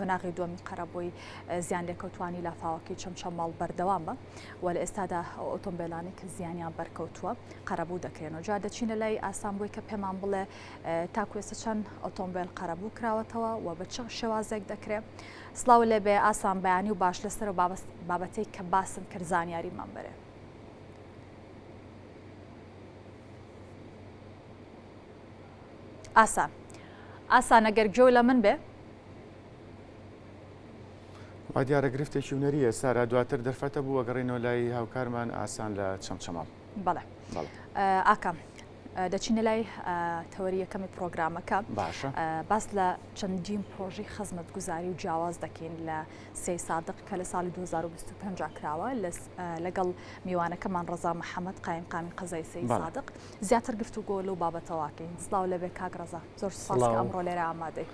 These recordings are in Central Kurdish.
هۆناغی دووەمی قەرەبووی زیان لێکەوتوانی لافاوەکەی چەمچەماڵ بەردەوامە و لە ئێستادا ئۆتۆمبیلانی کە زیانیان بەرکەوتووە قەرەبوو دەکەێنەوە. جا دەچینە لای ئاسان بووی کە پێمان بڵێ تاکوێسە چەند ئۆتۆمبیل قەرەبوو کراوەتەوە و بە چ شێوازێک دەکرێت. سڵاو لێبێ ئاسان بەیانی و باش لەسەر و بابەتەی کە باسم کرد زانیاریمان بەرێ. ئاسان ئەگەر گوێ لە من بێ وا دیارە گرفتێکی هونەریە سارا دواتر دەرفەتە بوو وەگەڕێنەوە لای هاوکارمان ئاسان لە چەمچەماڵ. بەڵێ ئاکەم دەچینە لای تەوەری یەکەمی پرۆگرامەکە باشە باس لە چەندین پرۆژەی خزمەتگوزاری و جیاواز دەکەین لە سێ سادق کە لە ساڵی 2025 کراوە لەگەڵ میوانەکەمان ڕەزا محەممەد قایمقامی قەزای سەی سادق زیاتر گفتوگۆ لەو بابەتەواکەین. سڵاو لەبێ کاک ڕەزا زۆر سپاس کە ئەمڕۆ لێرە ئامادەی.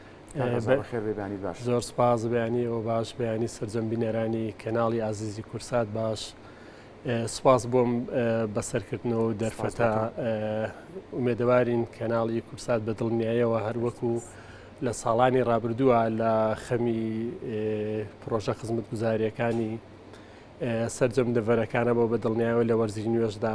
زۆر سپاس بەیانی ئەوە باش بەیانی سەرجەم بینەرانی کەناڵی ئازیزی کورسات باش سپاس بۆم بەسەرکردنەوە و دەرفەتە ئومێدەوارین کەناڵی کورسات بە دڵنیاییەوە هەروەکو لە ساڵانی ڕابردووە لە خەمی پرۆژە خزمەتگوزاریەکانی سەرجەم دەڤەرەکانەوە بە دڵنیایەوە لە وەرزی نوێژدا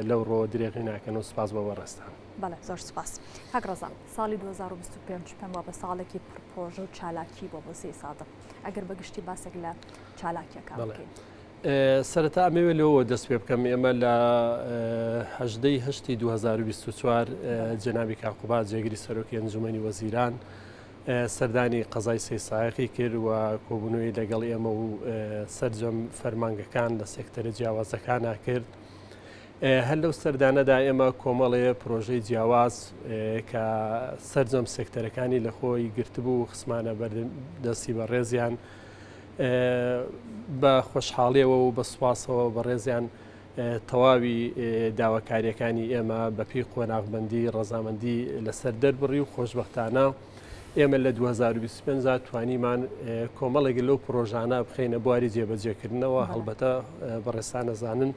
لەو ڕۆ درێغی ناکەن و سپاس بە وەڕێستان. بەڵێ زۆر سپاس. کاک ڕەزا ساڵی 2025 پێم وە بە ساڵێکی پرۆژە و چالاکی بۆ سێ سادق ئەگەر بەگشتی باسێک لە چالاکیەکان بکەین. سەرەتا ئەمەوێ لەوە دەست پێ بکەم ئێمە لە 18 2024 جەنابی کاقوبات جێگیری سەرۆکی ئەنجومەنی وەزیران سەردانی قەزای سێ سایقی کرد و کۆبوونەوەی لەگەڵ ئێمە و سەرجەم فەرمانگەکان لە سێکتەرە جیاوازەکانە کرد. هەر لەو سەردانەدا ئێمە کۆمەڵەیە پرۆژەی جیاواز کە سەرجەم سێکتەرەکانی لە خۆی گرتبوو خسمانە بەردەستی بە ڕێزیان بە خۆشحاڵیەوە و بە سوپاسەوە بە ڕێزیان تەواوی داواکاریەکانی ئێمە بەپی قۆناغبەندی ڕەزامەندی لەسەر دەربڕی و خۆشبەختانە ئێمە لە 2025 توانیمان کۆمەڵێک لەو پرۆژانە بخینە بواری جێبەجێکردنەوە هەڵبەتە بەڕێستان ئەزانن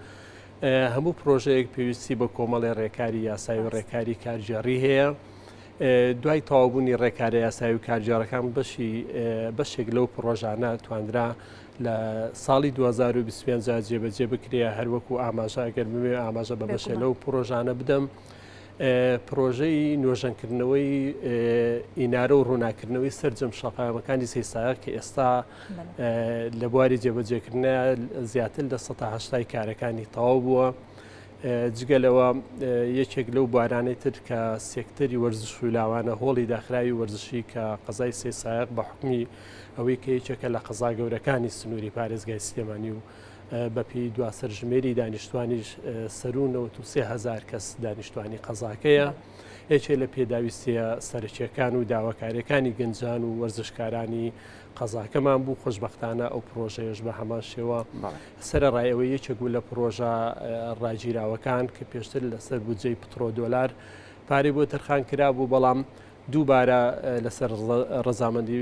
هەموو پرۆژەیەک پێویستی بە کۆمەڵی ڕێکاری یاسایی و ڕێکاری کارژێڕی هەیە. دوای تەواوبوونی ڕێکاری یاسایی و کارژێڕەکان بەشێک لەو پرۆژانە توانرا لە ساڵی 2025 جێبەجێ بکرێ هەروەکو ئاماژە ئەگەر بمێ ئاماژە بە بەشێ لەو پرۆژانە بدەم. پرۆژەی نوێژەنکردنەوەی ئینارە و ڕووناکردنەوەی سەرجەم شەقامەکانی سێ سایق کە ئێستا لە بواری جێبەجێکردنە زیاتر لە 180 کارەکانی تەواو بووە. جگەلەوە یەکێک لەو بوارانەی تر کە سێکتەری وەرزش و لاوانە هۆڵی داخراوی وەرزشی کە قەزای سێ سایق بە حکمی ئەوەی کە یەکێکە لە قەزا گەورەکانی سنووری پارێزگای سلێمانی و بەپی دواسەر ژمێری دانیشتوانیش سەرونەوە 3000 کەس دانیشتوانی قەزاکەیە. یەکێ لە پێداویستە سەرچیەکان و داواکاریەکانی گەنجان و وەرزشکارانی قەزاکەمان بوو. خۆشببختانە ئەو پرۆژەیەش بە هەمان شێوە سەرڕایەوە یەکێک بوو لە پرۆژە ڕاگیراوەکان کە پێشتر لەسەر بودجەی پترۆ دۆلار پارەی بۆ تەرخان کرا بوو بەڵام دووبارە لەسەر ڕەزامەندی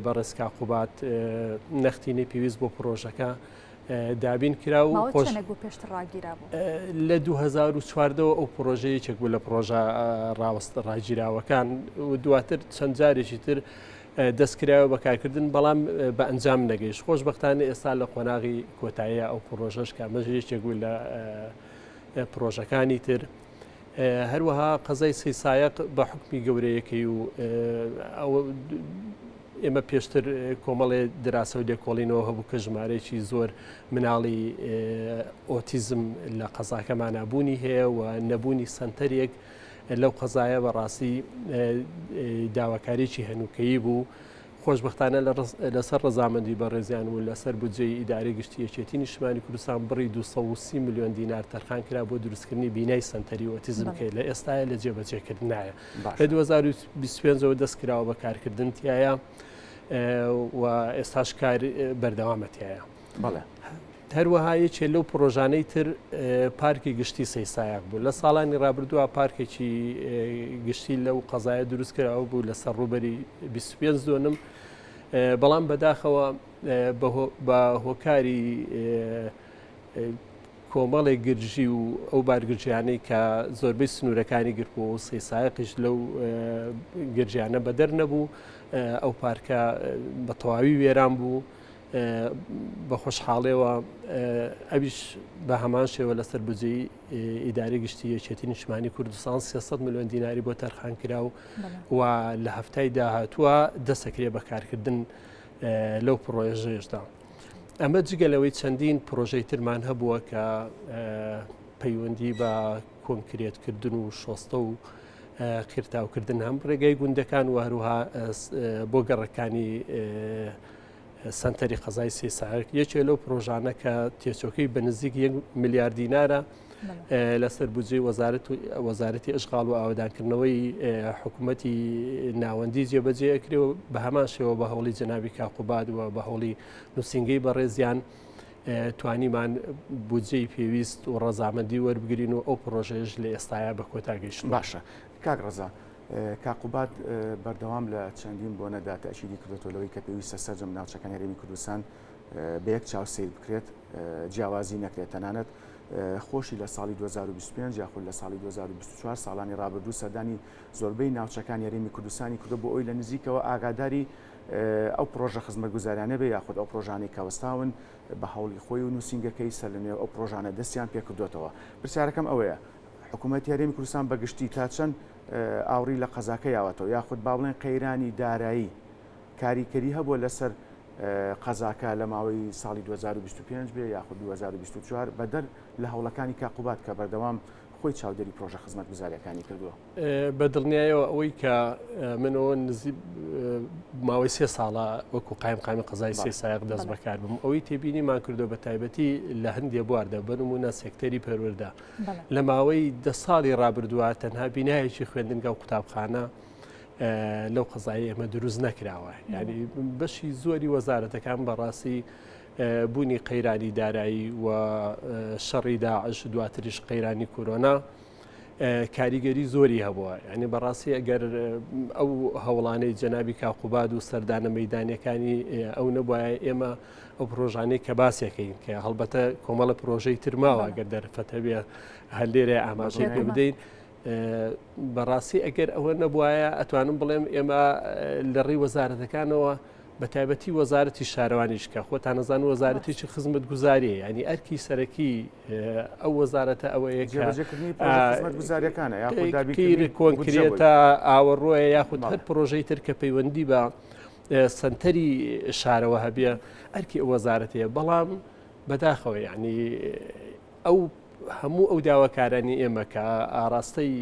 بەڕێز کاقوبات نەختینەی پێویست بۆ پرۆژەکە دابین کرا و پێشتر ڕاگیرا بوو لە 2014 ئەو پرۆژەیەکێک بوو لە پرۆژە ڕاوەستە ڕاگیراوەکان و دواتر چەند جارێکی تر دەستکراوە بەکارکردن بەڵام بە ئەنجام نەگەیشت. خۆشبەختانە ئێستا لە قۆناغی کۆتاییە ئەو پرۆژەش کامەژەیەکێک بوو لە پرۆژەکانی تر. هەروەها قەزای سێ سایق بە حکمی گەورەیەکەی و ئێمە پێشتر کۆمەڵێ دراسە و لێکۆڵینەوە هەبوو کە ژمارەیەکی زۆر مناڵی ئۆتیزم لە قەزاکەمان نابوونی هەیە و نەبوونی سنتەرێک لەو قەزایە بەڕاستی داواکاریی هەنووکەیی بوو. خۆشببختانە لەسەر ڕەزامەندی بە ڕێزیان و لەسەر بودجەی ئیدارەی گشتی یەکێتی نیشتمانی کوردستان بڕی 230 میلیۆن دینار تەرخان کرا بۆ دروستکردنی بینای سنتەری ئۆتیزم کە لە ئێستاە لە جێبەجێکردنایە. لە 2025 دەستکراوە بە کارکردنتیایە و ئێستاش کار بەردەوامەتیایە. هەروەها یەکێ لەو پرۆژانەی تر پارکی گشتی سێ سایق بوو. لە ساڵانی ڕابردووە پارکێکی گشتی لەو قەزایە دروست کراوە بوو لەسەر ڕوبەری 25 دۆنم بەڵام بەداخەوە بە هۆکاری کۆمەڵێک گرژی و ئەو بارگرجیانەی کە زۆربەی سنوورەکانی گربوو و سایقیش لەو گرجیانە بەدەر نەبوو ئەو پارکە بە تەواوی وێران بوو بە خۆشحاڵێەوە ئەویش بە هەمان شێوە لەسەر بجێی ئیداری گشتی یەکێتی نیشتمانی کوردستان 300 میلیۆن دیناری بۆ تەرخان کرا و لە هەفتای داهاتووە دەسەکرێ بەکارکردن لەو پرۆژەیەشدا. ئەمە جگەلەوەی چەندین پرۆژەی ترمان هەبووە کە پەیوەندی بە کۆنکرێتکردن و شۆستە و خێرتاوکردن هەم ڕێگەی گوندەکان و هەروها بۆ گەڕەکانی سنتەری قەزای سێ ساعت یەکێ لەو پرۆژانە کە تێچۆکەی بە نزیک 1 میلیارد دینارە لەسەر بودجێ وەزارەتی ئەشغاڵ و ئاوادانکردنەوەی حکوومەتی ناوەندی جێبەجێ ئەکرێەوە بە هەمان شێوە بە هەوڵی جەنابی کاقوباد و بە هەوڵی نووسنگەی بەڕێزیان توانیمان بودجەی پێویست و ڕەزامەندی وەربگرین و ئەو پرۆژەیەش لە ئێستایا بە کۆتاگەیشت. باشە کاک ڕەزا کاقوباد بەردەوام لە چەندین بۆنەدا تەشیدی کردوتەوەی کە پێویستە سەرجەم ناوچەکانی هەرێمی کوردستان بە یەک چاو سیر بکرێت جیاوازی نەکرێت تەنانەت خۆشی لە ساڵی 2025 یاخود لە ساڵی 2024 ساڵانی ڕابردوو سەردانی زۆربەی ناوچەکانی هەرێمی کوردستانی کردو بۆ ئەوی لە نزیکەوە ئاگاداری ئەو پرۆژە خزمەتگوزاریانە بێ یاخود ئەو پرۆژانەی کاوەستاون بە هەوڵی خۆی و نووسنگەکەی سەر لە نوێ ئەو پرۆژانە دەستیان پێکردوێتەوە. پرسیارەکەم ئەوەیە حکوومەتی هەرێمی کوردستان بەگشتی تا چەند ئاوری لە قەزاکە یاوەتەوە یاخود با بڵێن قەیرانی دارایی کاریکەری هەبووە لەسەر قەزاکە لە ماوەی ساڵی 2025 بێ یاخود 2024 بەدەر لە هەوڵەکانی کاقوباد کە بەردەوام خۆی چاودێری پرۆژە خزمەتگوزاریەکانی کردووە. بە دڵنیایەوە ئەوەی کە منەوە نزیک ماوەی 3 ساڵە وەکو قایمقامی قەزای سێ سایق دەست بەکار بم ئەوەی تێبینیمان کردو بە تایبەتی لە هەندێک بواردە بەنمونە سێکتەری پەروەردە لە ماوەی 10 ساڵی ڕابردووە تەنها بینایەکی خوێندنگە و قوتابخانە لەو قەزایی ئێمە دروست نەکراوە. یعنی بەشی زۆری وەزارەتەکان بەڕاستی بوونی قەیرانی دارایی و شەڕی داعش دواتریش قەیرانی کۆرۆنا کاریگەری زۆری هەبووە. یعنی بەڕاستی ئەگەر ئەو هەوڵانەی جەنابی کاقوباد و سەردانە مەیدانیەکانی ئەو نەبووایە ئێمە ئەو پرۆژانەی کە باسیەکەین کە هەڵبەتە کۆمەڵە پرۆژەی ترماوە ئەگەر دەرفەتە بێ هەلێرە ئاماژەی پێ بدەین بەڕاستی ئەگەر ئەوە نەبووایە ئەتوانم بڵێم ئێمە لە ڕێی وەزارەتەکانەوە بە تایبەتی وەزارەتی شارەوانیش کە خۆتان نەزان وەزارەتیی خزمەت گوزاریە ینی ئەرکی سەرەکی ئەو وەزارەتە ئەوەیە کۆنکرێتە ئاوەڕۆیە یاخود هەر پرۆژەی تر کە پەیوەندی بە سنتەری شارەوە هەبێ ئەرکی ئەو وەزارەتەیە بەڵام بەداخەوە ینی ئەو هەموو ئەو داواکارانی ئێمە کە ئاراستەی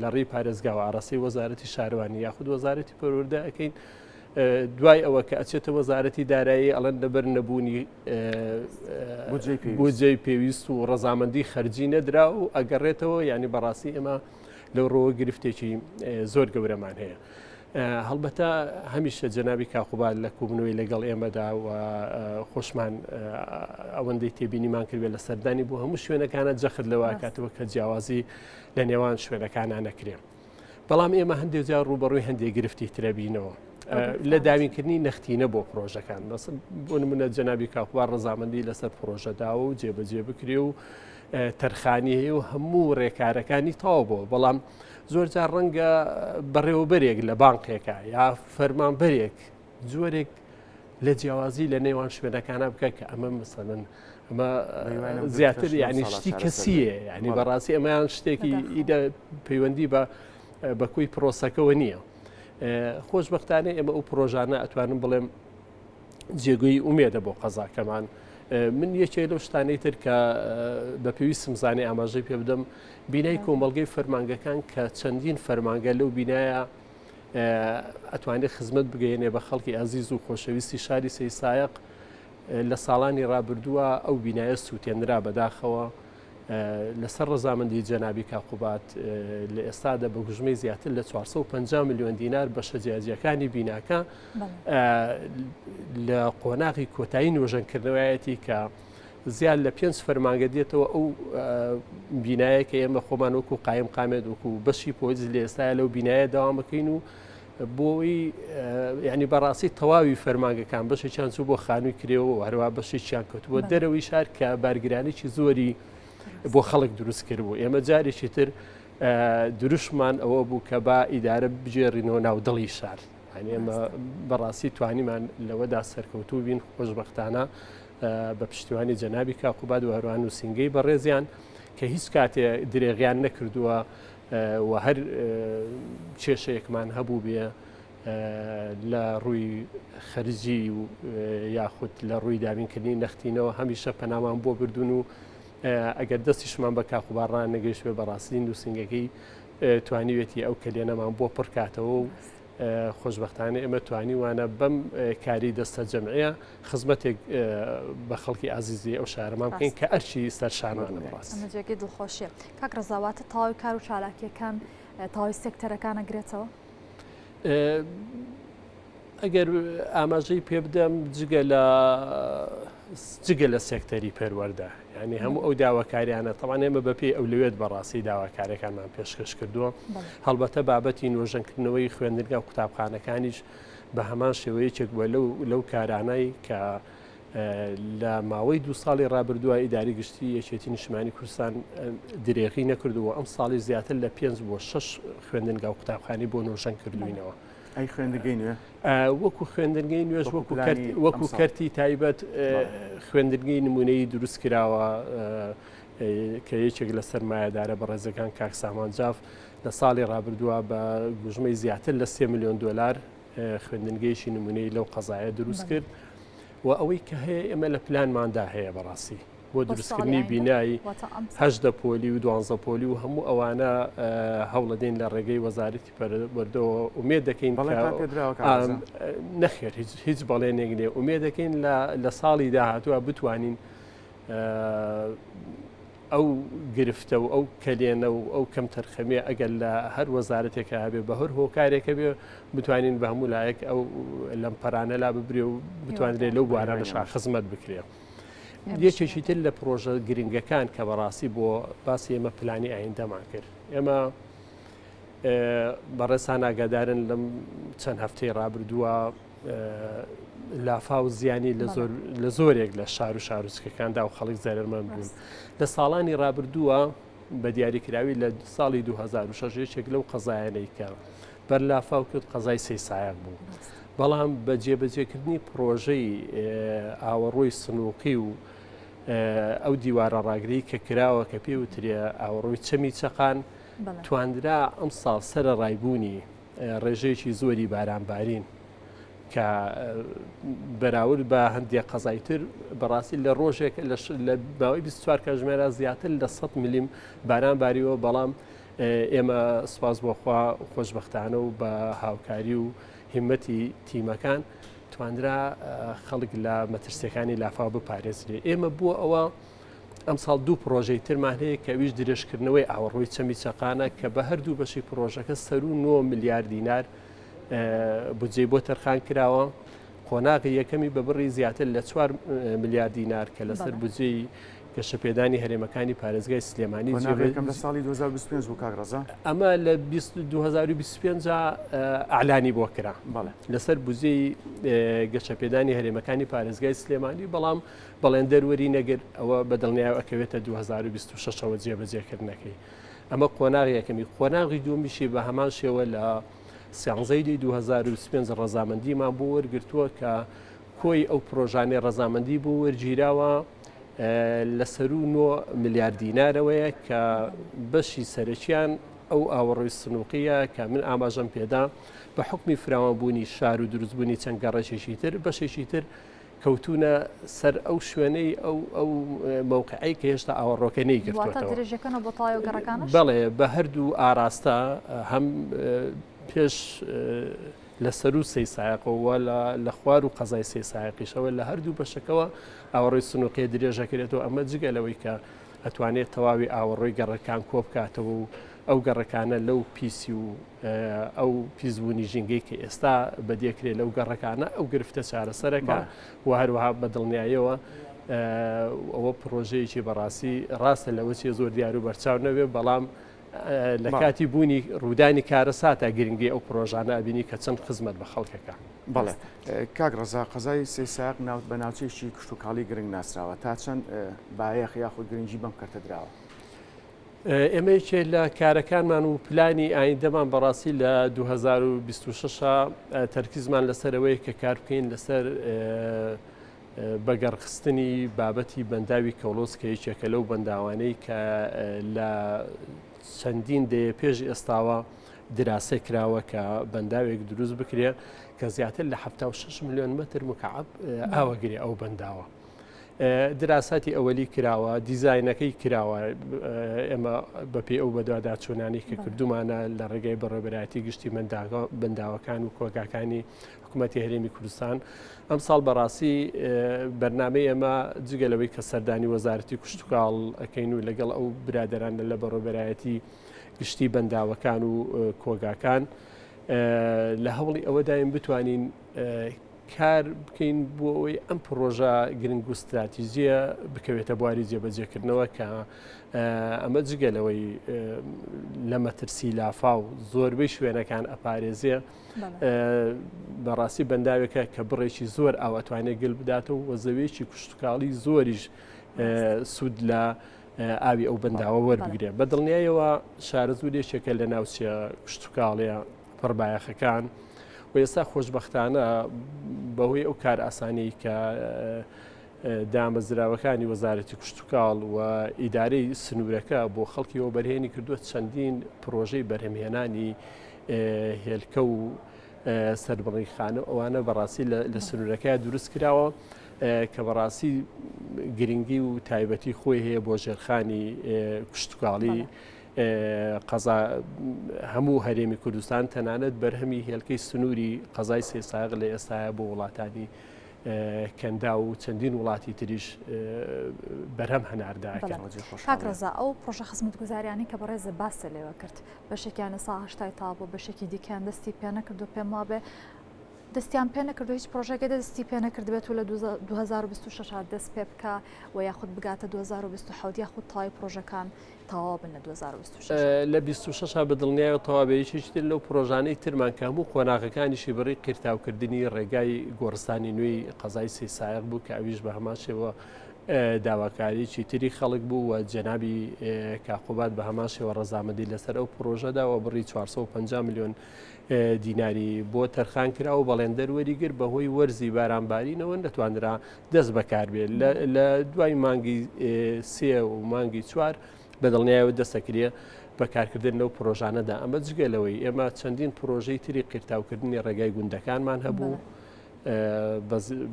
لە ڕێی پارێزگاوە ئاراستەی وەزارەتی شارەوانی یاخود وەزارەتی پەروەردە ئەەکەین دوای ئەوە کە ئەچێتە وەزارەتی دارایی ئەڵەن لەبەر نەبوونی بودجەی پێویست و ڕەزامەندی خەرجی نەدرا و ئەگەڕێتەوە ینی بەڕاستی ئێمە لەو ڕۆوە گرفتێکی زۆر گەورەمان هەیە. هەڵبەتە هەمیشە جەنابی کاقوباد لە کوبنەوەی لەگەڵ ئێمەدا و خۆشمان ئەوەندەی تێبینیمان کردوێت لە سەردانی بۆ هەموو شوێنەکانە جەخت لەوە کاتەوە کە جیاوازی لە نێوان شوێنەکانە نەکرێن. بەڵام ئێمە هەندێک جار ڕوبەڕووی هەندێک گرفتی ترەبینەوە لە داوینکردنی نەختینە بۆ پرۆژەکان بۆ نمونە جەنابی کاقوباد ڕەزامەندی لەسەر پرۆژەداوە و جێبەجێ بکرێ و تەرخانی هەیە و هەموو ڕێکارەکانی تاوا بۆ بەڵام زۆر جار ڕەنگە بەڕێوەبەرێک لە بانقێکە یا فەرمانبەرێک جۆرێک لە جیاوازی لە نێوان شوێنەکانە بکە کە ئەمە مەسەڵەن ئەمە زیاتر یعنی شتی کەسیە ینی بەڕاستی ئەمەیان شتێکی ئیدە پەیوەندی بە کوی پرۆسەکەەوە نییە. خۆشبەختانە ئێمە ئەو پرۆژانە ئەتوانم بڵێم جێگوی ئومێدە بۆ قەزاکەمان. من یەکێ لەو شتانەی تر کە بە پێویستم زانێ ئاماژەی پێ بدەم بینای کۆمەڵگەی فەرمانگەکان کە چەندین فەرمانگە لەو بینایە ئەتوانێت خزمەت بگەێنێ بە خەڵکی ئازیز و خۆشەویستی شاری سەی سایق لە ساڵانی ڕابردووە ئەو بینایە سووتێنرا بەداخەوە لەسەر ڕەزامەندی جەنابی کاقوباد لە ئێستادا بە گوژمەی زیاتر لە 450 میلیۆن دینار بە شەجیاجیەکانی بیناکە لە قۆناغی کۆتایی نوێژەنکردنەوەیەتی کە زیاد لە 5 فەرمانگە دێتەوە ئەو بینایە کە ئێمە خۆمان وەکو قایم قامێت وەکو بەشی پۆلیس لە ئێستاە لەو بینایە داوامەکەین و بۆی ینی بەڕاستی تەواوی فەرمانگەکان بەشێکیان چوو بۆ خانووی کرێەوە هەروە بەشێکیان کەوتووە دەرەوەی شار کە بارگرانێکی زۆری بۆ خەڵک دروست کرد بوو ئێمە جارێکی تر دروشمان ئەوە بوو کە با ئیدارە بجێڕینەوە ناو دڵی شار ئێمە بەڕاستی توانیمان لەوەدا سەرکەوتوو بین خۆشبەختانە بە پشتیوانی جەنابی کاقوباد و هەروان و سینگەی بەڕێزیان کە هیچ کاتێ درێغیان نەکردووە و هەر کێشەیەکمان هەبوو بێ لە ڕووی خەرجی و یاخود لە ڕووی دابینکردنی نەختینەوە هەمیشە پەنامان بۆ بردون و ئەگەر دەستیشمان بە کاقوبارڕان نەگەیشتوێ بەڕاستی نووسنگەکەی توانیوێتی ئەو کلێنەمان بۆ پڕکاتەوە و خۆشببختانە ئێمە توانیوانە بەم کاری دەستە جەمعەیە خزمەتێک بە خەڵکی ئازیزی ئەو شارەمان بکەین کە ئەرچی سەرشانوانە بڕاست ئەمەجێکی دڵخۆشیە کاک ڕزاواتە تاوای کار و چالاکیەکان تاوای سێکتەرەکان ئەگرێتەوە ئەگەر ئاماژەی پێ بدەم جگە لە سێکتەری پەروەەردە ینی هەموو ئەو داواکاریانە تەوان ئێمە بەپێی ئەو لەوێت بەڕاستی داواکارەکانمان پێشکەش کردووە هەڵبەتە بابەتی نۆژەنکردنەوەی خوێندنگا و قوتابخانەکانیش بە هەمان شێوەیەکێک بووە لەو کارانەی کە لە ماوەی 2 ساڵی ڕابردووە ئیداری گشتی یەکێتی نیشتیمانی کوردستان درێغی نەکردووە ئەم ساڵی زیاتر لە 5 بۆ 6 خوێندنگا و قوتابخانی بۆ نۆژەن کردوینەوە ئەی خوێندنگەی نوێ وەکو خوێندنگەی نوێژ وەکو کەرتی تایبەت خوێندنگەی نمونەی دروست کراوە کە یەکێک لە سەرمایهدارە بە ڕێزەکان کاک سامان جاف لە ساڵی ڕابردووە بە گوژمەی زیاتر لە 3 میلیۆن دلار خوێندنگەیشی نمونەی لەو قەزایە دروست کرد و ئەوەی کە هەیە ئێمە لە پلانماندا هەیە بەڕاستی بۆ دروستکردنی بینایی 8 پۆلی و 12 پۆلی و هەموو ئەوانە هەوڵەدەین لە ڕێگەی وەزارەتی پەروەردەوە ئومێد دەکەین نەخێر هیچ بەڵێنێک نێ ئومێد دەکەین لە ساڵی داهاتووە بتوانین ئەو گرفتە و ئەو کەلێنە و ئەو کەم تەرخەمێ ئەگەر لە هەر وەزارەتێکە هەبێ بە هەر هۆکارێکە بێ بتوانین بە هەموو لایەک ئەو لەم پەرانە لا ببرێ و بتوانرێت لەو بوارانەشا خزمەت بکرێ. یەکێکی تر لە پرۆژە گرنگەکان کە بەڕاستی بۆ باسی ئێمە پلانی ئایندەمان کرد ئێمە بەڕێسان ئاگادارن لەم چەند هەفتەی ڕابردووە لافا و زیانی لە زۆرێک لە شار و شارۆچکەکاندا و خەڵک زەرمەند بوون لە ساڵانی ڕابردووە بە دیاریکراوی لە ساڵی 2006 یەکێک لەو قەزایانەی کە بەر لافا و کرد قەزای سێ سایق بوو بەڵام بە جێبەجێکردنی پرۆژەی ئاوەڕۆی سنووقی و ئەو دیوارە ڕاگری کە کراوە کە پێوترێ ئاوەڕۆی چەمی چەقان تواندرا ئەم ساڵ سرە ڕایبوونی ڕێژەیەکی زۆری بارانبارین کە بەراورد بە هەندێک قەزای تر بەڕاستی لە ڕۆژێک لە باوەی 24 کاتژمێرە زیاتر لە 100 میلیم باران باریەوە بەڵام ئێمە سوپاس بۆخوا خۆشبەختانە و بە هاوکاری و هیمەتی تیمەکان توانرا خەڵک لە مەترسیەکانی لافاو بپارێزرێ ئێمە بووە ئەوە ئەم ساڵ 2 پرۆژەی ترمان هەیە کە ویش درێژکردنەوەی ئاوەڕۆی چەمی چەقانە کە بە هەردوو بەشی پرۆژەکە سەر و 9 میلیارد دینار بودجێ بۆ تەرخان کراوە قۆناغی یەکەمی بە بڕی زیاتر لە 4 میلیارد دینار کە لەسەر بودجێی گەشەپێدانی هەرێمەکانی پارێزگای سلێمانی لە ساڵی 2025 بوو کاک ڕەزا ئەمە لە 2025 ئاعلانی بۆ کرا لەسەر بودجێی گەشەپێدانی هەرێمەکانی پارێزگای سلێمانی بەڵام بەڵێن دەروەری نەگر ئەوە بەدڵنیاو ئەکەوێتە 2026ەوە جێبەجێکردنەکەی ئەمە قۆناغی یەکەمی قۆناغی دووەمیشی بە هەمان شێوە لە سیانزەی 2025 ڕەزامەندیمان بۆ وەرگرتووە کە کۆی ئەو پرۆژانەی ڕەزامەندی بۆ وەرگیراوە لە سەر و 9 میلیارد دینارەوەیە کە بەشی سەرەکیان ئەو ئاوەڕۆی سنووقیە کە من ئاماژەم پێدا بە حکمی فراوانبوونی شار و دروستبوونی چەند گەڕەکێکی تر بەشێکی تر کەوتونە سەر ئەو شوێنەی ئەو مەوقعی کە هێشتا ئاوەڕۆکە نەیگرتوێتەوە بەڵێ بە هەردوو ئاراستە هەم پێش لە سەر و سێ سایقەوە لە خوار و قەزای سێ سایقیشەوە لە هەردوو بەشەکەەوە ئاوەڕۆی سنووقی درێژەکرێتەوە ئەمە جگە لەوەی کە ئەتوانێت تەواوی ئاوەڕۆی گەڕەکان کۆ بکاتەوە و ئەو گەڕەکانە لەو پیسی و ئەو پیسبوونی ژینگەی کە ئێستا بەدیەکرێت لەو گەڕەکانە ئەو گرفتە چارەسەرەکە و هەروەها بە دڵنیاییەوە ئەوە پرۆژەیەکی بەڕاستی ڕاستە لەوە چێ زۆر دیار و بەرچاو نەوێ بەڵام لە کاتی بوونی ڕوودانی کارەسا تا گرنگی ئەو پرۆژانە ئەبینی کە چەند خزمەت بە خەڵکەکە. بەڵێ کاک ڕەزا قەزای سێساق بە ناوچەیەکی کشتتوکاڵی گرنگ ناسراوە تا چەند بایەخ یاخود گرنگی بەم کەرتە درراوە. ئێمەیەکێ لە کارەکانمان و پلانی ئایندەمان بەڕاستی لە 2026 تەرکیزمان لەسەرەوەی کە کار بکەین لەسەر بەگەڕخستنی بابەتی بەنداوی کەڵۆس کە یەکێکە لەو بەنداوانەی کە لە چەندین دەیە پێش ئێستاوە دراسە کراوە کە بەنداوێک دروست بکرێت کە زیاتر لە 76 میلیۆن متر مکعب ئاوەگری ئەو بەنداوە. دراساتی ئەوەلی کراوە دیزاینەکەی کراوە ئێمە بەپێ ئەو بەدوادا چۆنانی کە کردومانە لە ڕێگەی بەڕێبەرایەتی گشتی بەنداوەکان و کۆگاکانی حکوومەتی هەرێمی کوردستان ئەم ساڵ بەڕاستی بەرنامەی ئێمە جگەلەوەی کە سەردانی وەزارەتی کوشتتوکاڵ ئەەکەین و لەگەڵ ئەو برادرانە لە بەڕێبەرایەتی گشتی بەنداوەکان و کۆگاکان لە هەوڵی ئەوەدایم بتوانین کار بکەین بۆ ئەوەی ئەم پرۆژە گرنگ و استراتیژیە بکەوێتە بواری جێبەجێکردنەوە کە ئەمە جگەلەوەی لە مەترسی لافا و زۆربەی شوێنەکان ئەپارێزیە بەڕاستی بەنداوێکە کە بڕێکی زۆر ئاوەتوانێت گەل بداتەوە و زەوێکی کوشتتوکاڵی زۆریش سوود لە ئاوی ئەو بەنداوە وەربگرێت بە دڵنیایەوە شارەزوودێکێکە لە ناوچە کوشتتوکاڵەیە پڕبایەخەکان و ئێستا خۆشببختانە بەهۆی ئەو کار ئاسانی کە دامەزراوەکانی وەزارەتی کوشتتوکاڵ و ئیدارەی سنوورەکە بۆ خەڵکی ئەوە بەرهێنی کردووە چەندین پرۆژەی بەرهەمهێنانی هێلکە و سەربڕیخانە ئەوانە بەڕاستی لە سنوورەکە دروست کراوە کە بەڕاستی گرنگی و تایبەتی خۆی هەیە بۆ ژێرخانی کوشتتوکاڵی قەزا هەموو هەرێمی کوردستان تەنانەت بەرهەمی هێلکەی سنووری قەزای سێساغ لە ئێستاە بۆ وڵاتانی کەندا و چەندین وڵاتی تریش بەرهەم هەنارداکەن. کاک ڕەزا ئەو پرۆژە خزمەتگوزاریانی کە بەڕێزە باسە لێوە کرد بەشێکیانە ساهشتای تا بۆ بەشێکی دیکەیان دەستی پێ نەکردو پێم وابێ دەستیان پێ نەکردو هیچ پرۆژێکی دەستی پێ نەکردبێت و لە 2026 دەست پێ بکە و یاخود بگاتە 2027 یاخود تاوای پرۆژەکان تەواو بن لە 2026 لە 26 بەدڵنیایە تەواوبێتیشتر لەو پرۆژانەی ترمان کە هەموو قۆناغەکانیشی بڕی قیرتاوکردنی ڕێگای گۆڕستانی نوێی قەزای سێسایق بوو کە ئەویش بە هەمان شێوە داواکاریی تری خەڵک بوو و جەنابی کاقوبات بە هەمان شێوە ڕەزامەندی لەسەر ئەو پرۆژەدا و بڕی 450 میلیۆن دیناری بۆ تەرخان کرا و بەڵێندەر وەریگر بەهۆی وەرزی بارانبارینەوە نەتوانرا دەست بەکار بێت لە دوای مانگی 3 و مانگی 4 بەدڵنیایەوە دەستەکرێ بەکارکردن لەو پرۆژانەدا ئەمە جگەلەوەی ئێمە چەندین پرۆژەی تری قیرتاوکردنی ڕێگای گوندەکانمان هەبوو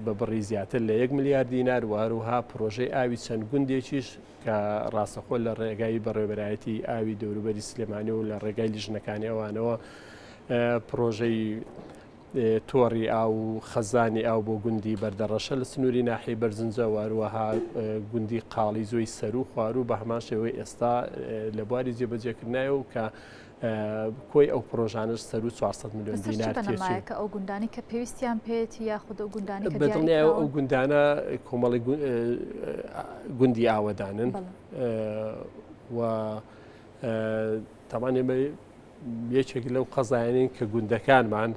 بە بڕی زیاتر لە 1 میلیارد دینار و هەروها پرۆژەی ئاوی چەند گوندێکیش کە ڕاستەخۆ لە ڕێگای بەڕێوەبەرایەتی ئاوی دەوروبەری سلێمانی و لە ڕێگای لیژنەکانی ئەوانەوە پرۆژەی تۆڕی ئاو و خەزانی ئاو بۆ گوندی بەردەڕەشە لە سنووری ناحی بەرزنجە واروەها گوندی قاڵی زۆی سەر و خوار و بە هەمان شێوەی ئێستا لە بواری جێبەجێکردنایە و کە کۆی ئەو پرۆژانش سەر و 400 میلیۆن دینار تێچوو ئەو گوندانی کە پێویستیان پێێتی یاخود ئەو گوندانی بەدڵنیایە ئەو گوندانە کۆمەڵی گوندی ئاوەدانن و تاوان ئێمە یەکێک لەو قەزایانین کە گوندەکانمان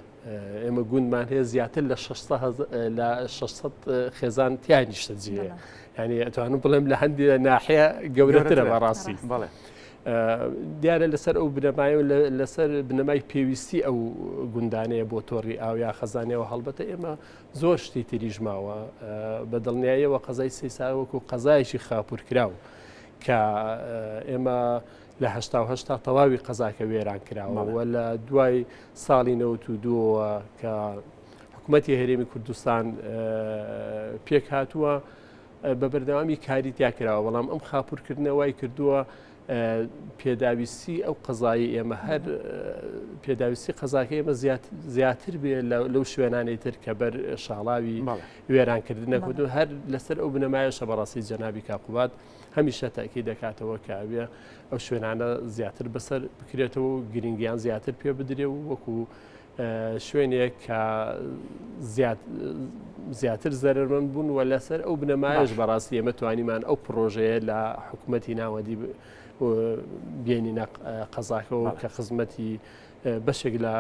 ئێمە گوندمان هەیە زیاتر لە 600 خێزان تیانیشتە جێ ینی ئەتوانم بڵێم لە هەندی ناحەیە گەورەترە بەڕاستی دیارە لەسەر ئەو بنەمای و لەسەر بنەمای پێویستی ئەو گوندانەیە بۆ تۆڕی ئاویا خەزانەوە هەڵبەتە ئێمە زۆر شتی تریژماوە بە دڵنیاییەوە قەزای سێساوەکو قەزایەکی خاپورکراو کە ئێمە لە 1970 تەواوی قەزاکە وێران کراوە و لە دوای ساڵی 92ەوە کە حکوومەتی هەرێمی کوردستان پێک هاتووە بە بەردەوامی کاری تیا کراوە بەڵام ئەم خاپورکردنەوەی کردووە پێداویستی ئەو قەزایی ئێمە هەر پێداویستی قەزاکە ئێمە زیاتر بێ لەو شوێنانی تر کە بەر شاڵاوی وێرانکردنەکردو هەر لەسەر ئەو بنەمایەشە بەڕاستی جەنابی کاقوبات هەمیشە تاکی دەکاتەوە کاوێ ئەو شوێنانە زیاتر بەسەر بکرێتەوە و گرنگیان زیاتر پێ بدرێ و وەکو شوێنێک کە زیاتر زەرمەند بوون و لەسەر ئەو بنەمایش بەڕاستی ئێمە توانیمان ئەو پرۆژەیە لە حکوومەتی ناوەندی بێنینە قەزاکەەوە کە خزمەتی بەشێک لە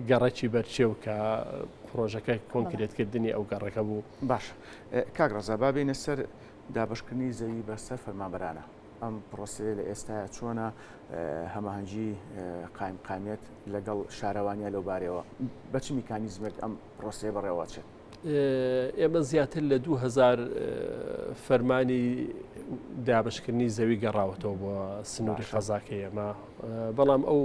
گەڕێکی بەرچێ و کە پرۆژەکە کۆنکرێتکردنی ئەو گەڕەکە بوو. باش کاک ڕەزا با بینە سەر دابشکردنی زەوی بەسەر فەرمانبەرانە. ئەم پرۆسێ لە ئێستاە چۆنە هەماهەنگی قایمقامیت لەگەڵ شارەوانیە لەو بارەوە بەچ میکانیزمێک ئەم پرۆسێ بەڕێوەچێت؟ ئێمە زیاتر لە 2000 فەرمانی دابشکردنی زەوی گەڕاوەتەوە بۆ سنووری قەزاکە ئێمە، بەڵام ئەو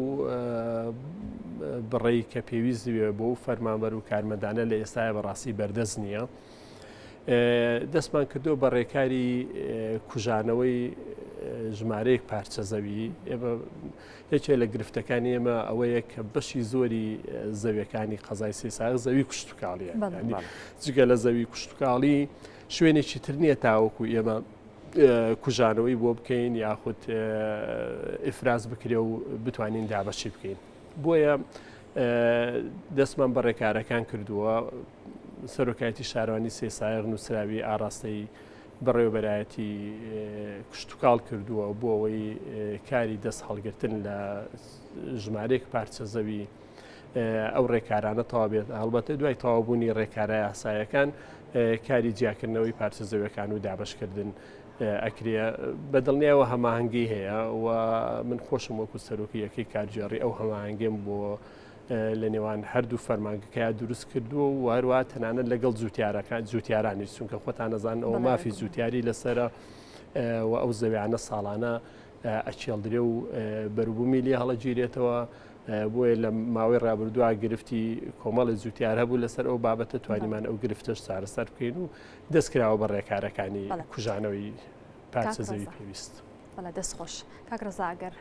بڕێی کە پێویست بێ بۆ فەرمانبەر و کارمەندانە لە ئێستاە بەڕاستی بەردەست نییە. دەستمان کردو بە ڕێکاری کوژانەوەی ژمارەیەک پارچە زەوی. ئێمە یەکێ لە گرفتەکانی ئێمە ئەوەیە کە بەشی زۆری زەویەکانی قەزای سێساغ زەوی کوشتتوکاڵیە، جگە لە زەوی کوشتتوکاڵی شوێنێکی تر نییە تاوەکو ئێمە کوژانەوەی بۆ بکەین یاخود ئفراز بکرێ و بتوانین دابەشی بکەین. بۆیە دەستمان بە ڕێکارەکان کردووە سەرۆکایەتی شارەوانی سێسایغ نووسراوی ئاراستەی بەڕێوەبەرایەتی کوشتتوکاڵ کردووە بۆ ئەوەی کاری دەست هەڵگرتن لە ژمارەیەک پارچە زەوی ئەو ڕێکارانە تەوا بێت. هەڵبەتە دوای تەوابوونی ڕێکارای ئاسایەکان کاری جیاکردنەوەی پارچە زەویەکان و دابشکردن ئەکرێ. بەدڵنیایەوە هەماهەنگی هەیە و من خۆشم وەکو سەرۆکی یەکەی کارژێڕی ئەو هەماهەنگێم بۆ لە نێوان هەردوو فەرمانگەکەیان دروست کردووە و هەروە تەنانەت لەگەڵ جوتیارانی چونکە خۆتان نەزانن ئەوە مافی جوتیاری لەسرە و ئەو زەویانە ساڵانە ئەچێڵدرێ و بەروبوومی لێ هەڵەگیرێتەوە. بۆیە لە ماوەی ڕابردووە گرفتی کۆمەڵی جوتیار هەبوو لەسەر ئەو بابەتە توانیمان ئەو گرفتەش چارەسەر بکەین و دەستکراوە بە ڕێکارەکانی کوژانەوەی پارچە زەوی پێویست. بەڵێ دەستخۆش. کاک ڕەزا ئەگەر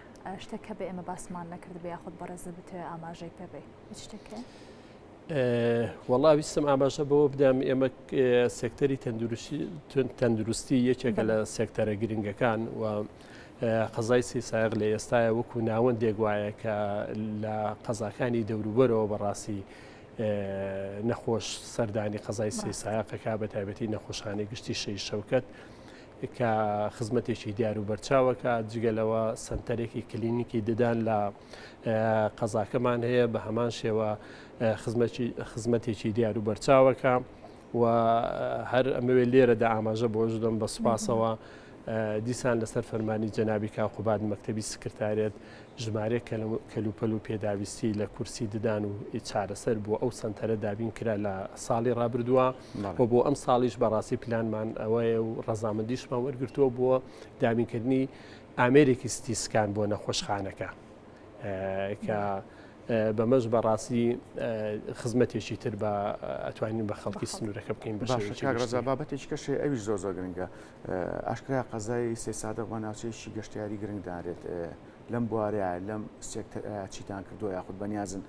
شتێکە بە ئێمە باسمان نەکرد بە یاخود بەڕێزە بتوێ ئاماژەی پێبێ شتێکە؟ وەڵا ویستم ئاماژە بەوە بدەم ئێمە سێکتەری تەندروستی یەکێکە لە سێکتەرە گرنگەکان و قەزای سێسایغ لە ئێستاە وەکو ناوەندێک وایە کە لە قەزاکانی دەوروبەرەوە بەڕاستی نەخۆش سەردانی قەزای سێسایغەکە بە تایبەتی نەخۆشخانەی گشتی شەی شەوکەت کە خزمەتێکی دیار و بەرچاوەکە جگەلەوە سنتەرێکی کلینیکی ددان لە قەزاکەمان هەیە بە هەمان شێوە خزمەتێکی دیار و بەرچاوەکە و هەر ئەمەوێ لێرەدا ئاماژە بۆ ژدەم بە سوپاسەوە دیسان لەسەر فەرمانی جەنابی کاقوباد مەکتەبی سکرتارێت ژمارەیە کەلوپەل و پێداویستی لە کورسی ددان و چارەسەر بۆ ئەو سنتەرە دابین کرا لە ساڵی ڕابردووە و بۆ ئەم ساڵیش بەڕاستی پلانمان ئەوەیە و ڕەزامەندیشمان وەرگرتووە بۆ دابینکردنی ئامێرێکی سیتیسکان بۆ نەخۆشخانەکە کە بەمەش بەڕاستی خزمەتێکی تر بە ئەتوانین بە خەڵکی سنوورەکە بکەین بەڕێزا بابەتێکی کەشێ ئەویش زۆر گرنگە. ئاشکرا قەزای سێسادە بۆ ناوچەیەکی گەشتیاری گرنگدارێت لەم بوارەیە لەم چیتان کردووە یاخود بەنیازن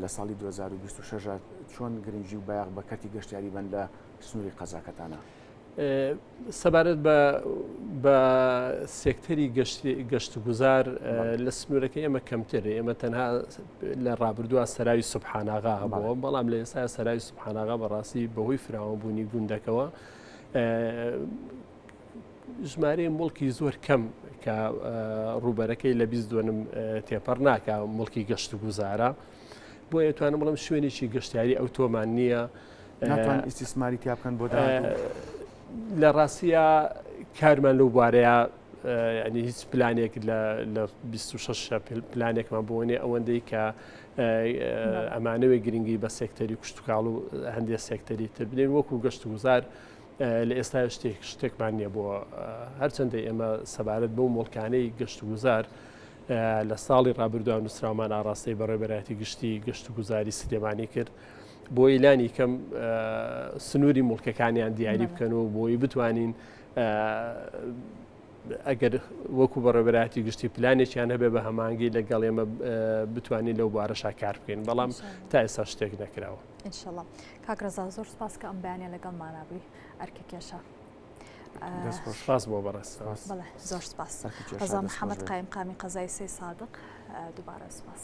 لە ساڵی 2026 چۆن گرنگی و بایاق بە کەرتی گەشتیاری بن لە سنووری قەزاکەتانە؟ سەبارەت بە سێکتەری گەشتگوزار لە سنوورەکە ئێمە کەمتر ئێمە تەنها لە ڕابردووە سەراوی سوبحاناغا هەبووە، بەڵام لە ئێستا سەراوی سوبحاناغا بەڕاستی بەهۆی فراوانبوونی گوندەکەوە ژمارەی مڵکی زۆر کەم کە ڕوبەرەکەی لە 22 تێپەڕ ناکە مڵکی گەشتگوزارە، بۆ ئەتوانم بڵم شوێنێکی گەشتیاری ئەو تۆمان نییە ناتوان ئیسیسماری تیا بکەن بۆ لە ڕاستیە کارمان لەو بارەیە ینی هیچ پلانێک لە 26 پلانێکمان بۆنێ ئەوەندەی کە ئەمانەوەی گرنگی بە سێکتەری کوشتتوکاڵ و هەندێک سێکتەری تر بدەین وەکو گەشتگوزار لە ئێستا شتێکمان نییە بۆ هەرچەندە ئێمە سەبارەت بەو مڵکانەی گەشتگوزار لە ساڵی ڕابردووە نووسرامان ئاڕاستەی بەڕێوەبەرایەتی گشتی گەشتگوزاری سلێمانی کرد بۆ ئیلانی کەم سنووری مڵکەکانیان دیاری بکەن و بۆی بتوانین ئەگەر وەکو بەڕێوەبەرایەتی گشتی پلانێکیان هەبێ بە هەمانگی لەگەڵ ئێمە بتوانین لەو بارەشا کار بکەین، بەڵام تا ئێستا شتێک نەکراوە. ئینشاءڵڵا. کاک ڕەزا زۆر سپاس کە ئەم بەیانیە لەگەڵمانابووی ئەرکە کێشە. سپاس بۆ بەڕێست. بەڵێ زۆر سپاس. ڕەزا محەممەد قایمقامی قەزای سێ سادق دووبارە سپاس.